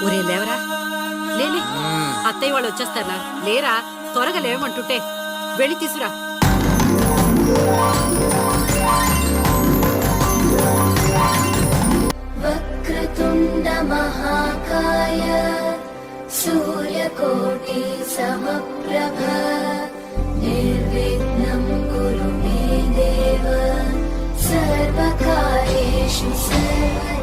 ఒరే లేవరా, లేలే, అత్తయ్య వాళ్ళు వచ్చేస్తారా? లేరా, త్వరగా లేవమంటుంటే వెళ్ళి తీసురా. వక్రతుండ మహాకాయ సూర్యకోటి సమప్రభ నిర్విఘ్నం కురు మే దేవ సర్వకార్యేషు సర్వదా.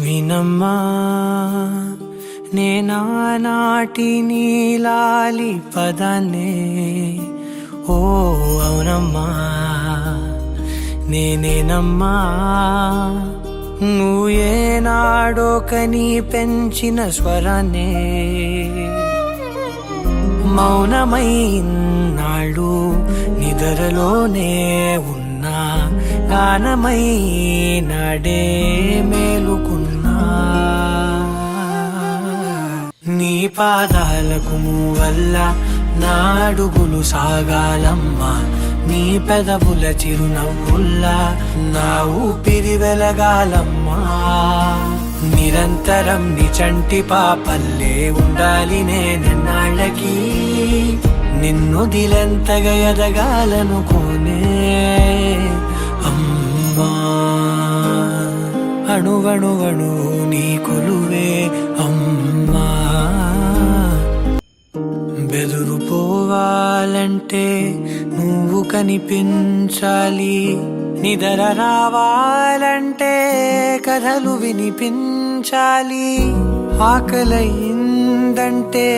వినమ్మా నేనానాటి నీలాలి పదాన్నే, ఓ అవునమ్మా నేనేనమ్మా నువ్వు ఏనాడో కని పెంచిన స్వరాన్నే. మౌనమై నాళ్ళు నిద్రలోనే ఉన్నా, గానమై నాడే మేలుకున్నా. నీ పాదాలకు వల్ల నా అడుగులు సాగాలమ్మా, నీ పెదవుల చిరునవ్వుల్లా నా ఊపిరి వెలగాలమ్మా. నిరంతరం నీ చంటి పాపల్లే ఉండాలి నేనెన్నాళ్ళకి, నిన్ను దిలెంతగా ఎదగాలనుకోనే అమ్మా. అణువణువణు నీ కొలువే అమ్మా. బెదురుపోవాలంటే నువ్వు కనిపించాలి, నిద్ర రావాలంటే కథలు వినిపించాలి, ఆకలయిందంటే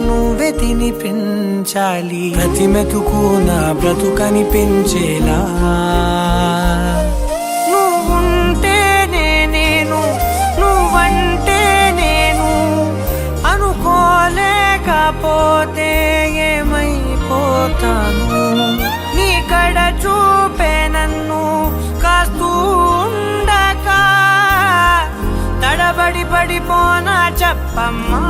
నువ్వే తినిపించాలి. ప్రతి మెతుకు నా బ్రతుకనిపించేలా నువ్వుంటేనే నేను, నువ్వంటే నేను, అనుకోలేకపోతే ఏమైపోతాను. నీ కడ చూపే నన్ను కాస్తూ ఉండక తడబడి పడిపోనా చెప్పమ్మా.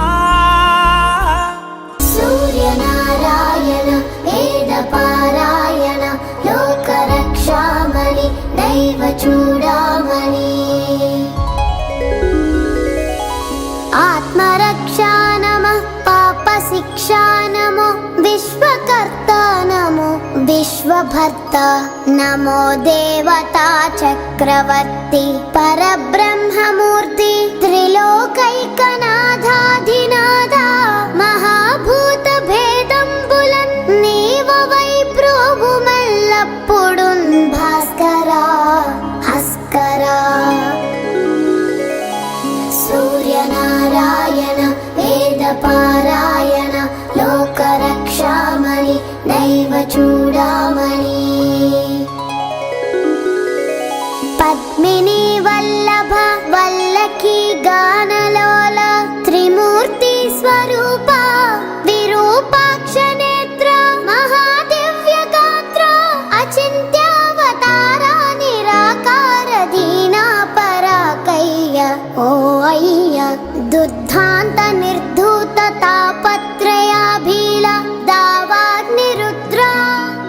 సూర్యనారాయణ వేద పారాయణ లోక రక్షామణి దైవ చూడామణి. ఆత్మరక్షా నమః, పాప శిక్షా నమో, విశ్వకర్త నమో, విశ్వభర్త నమో, దేవతా చక్రవర్తి పరబ్రహ్మమూర్తి త్రిలోకైకనాథాధినాథ మహాభూత భేదంబులన్ నీవవై ప్రోభుమెల్లప్పుడున్ భాస్కరా హస్కరా. సూర్యనారాయణ వేద పారాయణ లోక రక్షామణి దైవ చూడామణి. పద్మిని వల్లభ వల్లకి గానలోల త్రిమూర్తి స్వరూప విరూపాక్ష నేత్ర మహాదివ్య గాత్ర అచింత్యావతార నిరాకార దీనా పరాకయ్య ఓ అయ్య. దుర్ధాంత నిర్ధూత తాపత్రయాభీల దావాగ్నిరుద్ర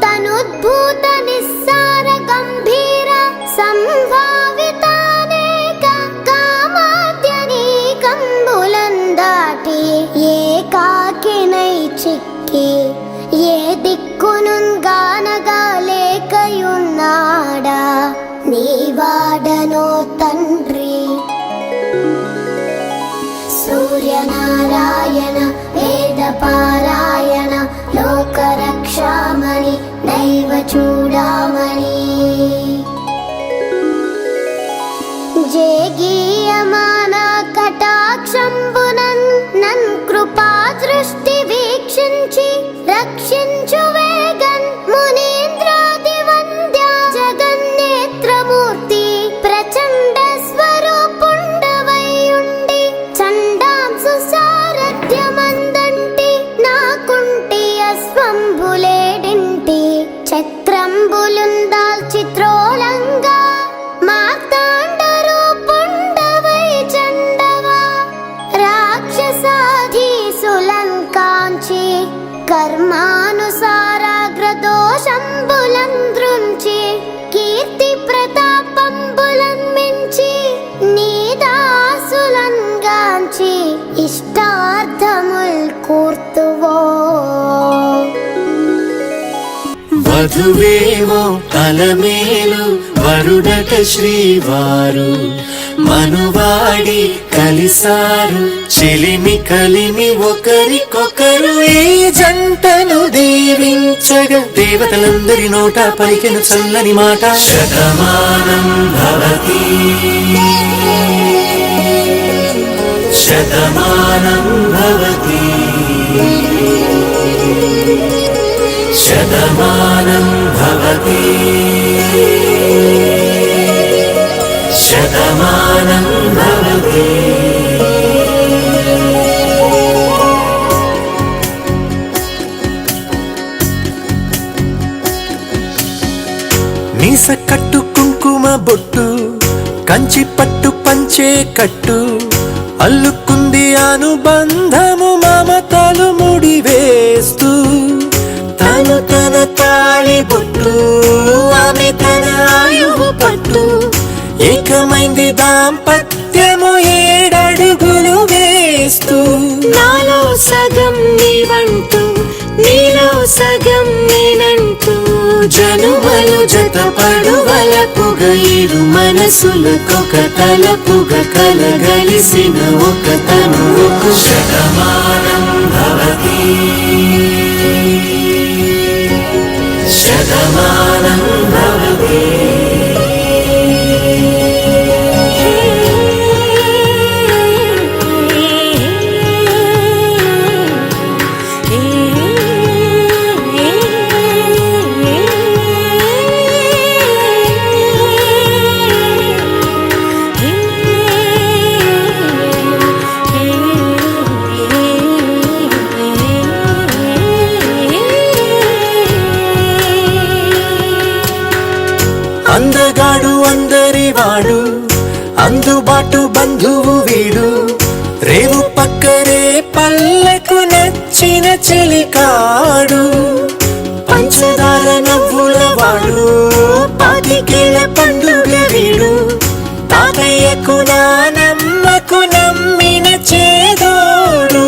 తనుద్భూత నిస్సార గంభీర ఏ దిక్కునుగానగా లేకయున్నాడా నీవాడనో తండ్రి. సూర్యనారాయణ వేద పారాయణ లోకరక్షామణి దైవ చూడామణి. జేగీయమాన కటాక్షంబునన్ నన్ కృపా దృష్టి వీక్షించి రక్షించు వేగన్ మునీంద్రాది వంద్య జగన్నేత్రమూర్తి ప్రచండ స్వరూపుండవైయుండి చండాంసు సారథ్యమందంటి నాకుంటి అశ్వంబులేడింటి చక్రంబులుందాల్ చిత్రోలంగా మార్తాండ రూపుండవై చండవా రాక్షసాధీసులన్ కాంచి కర్మానుసారాగ్రదోషంబులన్ దృంచి కీర్తి ప్రతాపంబులన్ మించి నీదాసులన్ గాంచి ఇష్టార్థముల్ కూర్తువో. వధువేవో అలమేలు వరుడట శ్రీవారు మనువాడి కలిసారు చెలిమి కలిమి ఒకరికొకరు ఈ జంటను దీవించగా దేవతలందరి నోట పలికెను చల్లని మాట. శతమానం భవతి శతమానం భవతి శతమానం భవతి శతమానం భవతి. మీస కట్టు కుంకుమ బొట్టు కంచి పట్టు పంచే కట్టు అల్లుకుంది అనుబంధము మమతలు ముడివేస్తూ తను తన తాళి బొట్టు ఆమె తన ఆయువు పట్టు ఏకమైంది దాంపత్యము 7 అడుగులు వేస్తూ. నాలో సగం నీవంటూ నీలో సగం నేనంటూ జనుమలు జతపడువలపుగ ఇరు మనసులకొక తలపుగ కలగలిసిన ఒక తనువుకు. శతమానం భవతి శతమానం భవతి అందగాడు అందరివాడు అందుబాటు బంధువు వీడు రేవు పక్కరే పల్లెకు నచ్చిన చెలికాడు పంచదార నవ్వుల వాడు 25 ఏళ్ల పండుగ వీడు తాతయ్యకు నానమ్మకు నమ్మిన చేదోడు.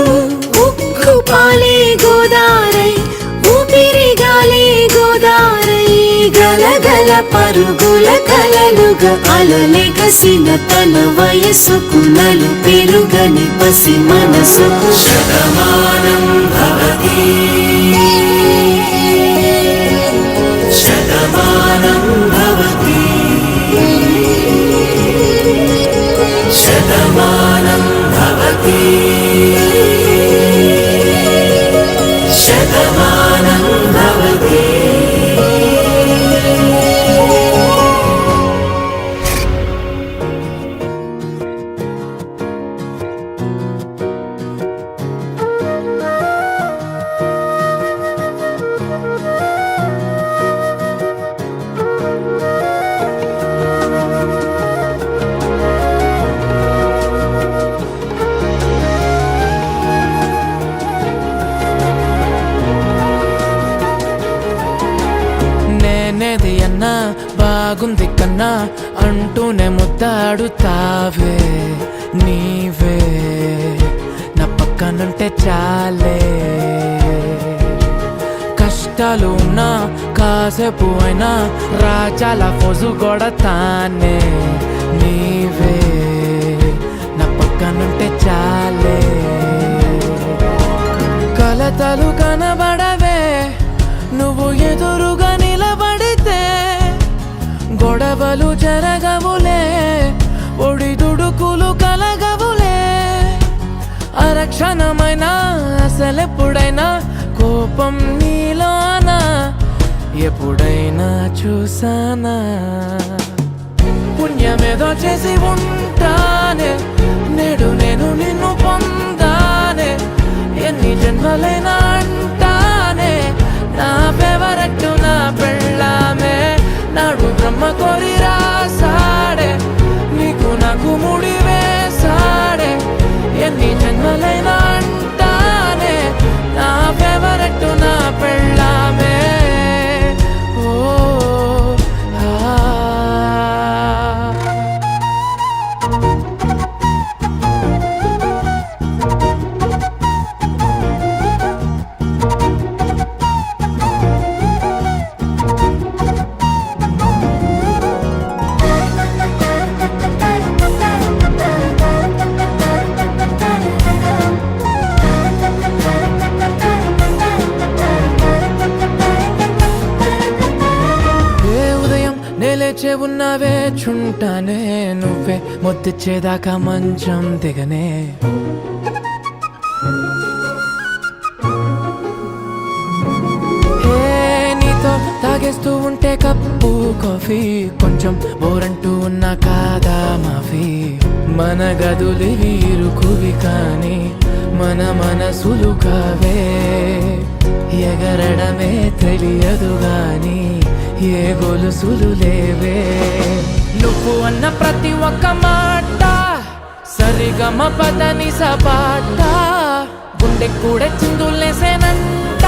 ఉక్కు పాలే గోదారై ఊపిరి గాలే గోదారై గలగల పరుగుల కలలుగా అలలెగసిన తన వయసుకు నలు పెరుగని పసి మనసుకు. శతమానం భవతి శతమానం భవతి శతమానం భవతి శతమానం భవతి. బాగుంది కన్నా అంటూనే ముద్దాడుతావే నీవే నా పక్కనుంటే చాలే కష్టాలు ఉన్నా కాసేపు అయినా రాజాల ఫోజు కొడతానే నీవే నా పక్కనుంటే చాలే కలతలు కనబడవే నువ్వు ఎదురుగా నిలబడితే గొడవలు జరగవులే ఒడిదుడుకులు కలగవులే అరక్షణమైనా అసలెప్పుడైనా కోపం నీలోనా ఎప్పుడైనా చూసానా పుణ్యమేదో చేసి ఉంటానే నేడు నేను నిన్ను పొందానే ఎన్ని జన్మలైనా అంటానే నా ఫేవరెట్ నా పెళ్ళామే నాడు బ్రహ్మ కోరి రాసాడే నీకు నాకు ముడి వేసాడే ఎన్ని జన్మలైనా అంటానే నా ఫేవరెట్ నా పెళ్ళామే ఓ లేచే ఉన్నావే చుంటానే నువ్వే ముద్దిచ్చేదాకా మంచం దిగనే నీతో తాగేస్తూ ఉంటే కప్పు కాఫీ కొంచెం బోరంటూ ఉన్నా కాదా మాఫీ మన గదులు వీరుకువి కానీ మన మనసులు కావే ఎగరడమే తెలియదు గాని ఏ గొలుసులు లేవే నువ్వు అన్న ప్రతి ఒక్క మాట సరిగమ పదని సపాట గుండె కూడా చిందులేసేనంట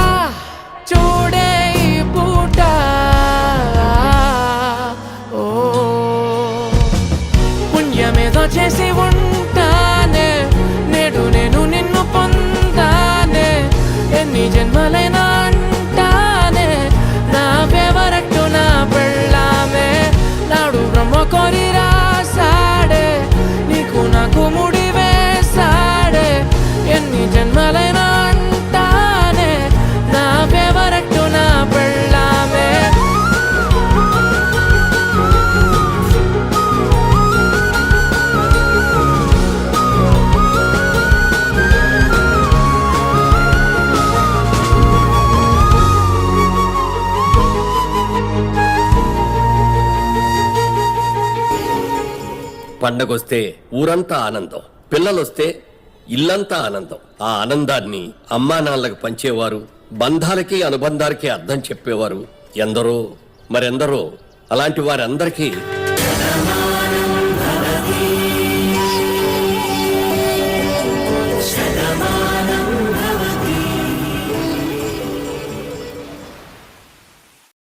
చూడే ఈ పూట ఓ పుణ్యమేదో చేసి ఉంటానే నేడు నేను నిన్ను పొందానే ఎన్ని జన్మలైనా అంటానే నా ఫేవరెట్ నా పెళ్ళామే నాడు బ్రహ్మ కోరి రాసాడే నీకు నాకు ముడి వేసాడే ఎన్ని జన్మలైనా అంటానే నా ఫేవరెట్ నా పెళ్ళామే పండగొస్తే ఊరంతా ఆనందం పిల్లలొస్తే ఇల్లంతా ఆనందం ఆ ఆనందాన్ని అమ్మా నాన్నలకు పంచేవారు బంధాలకి అనుబంధాలకి అర్థం చెప్పేవారు ఎందరో మరెందరో అలాంటి వారందరికీ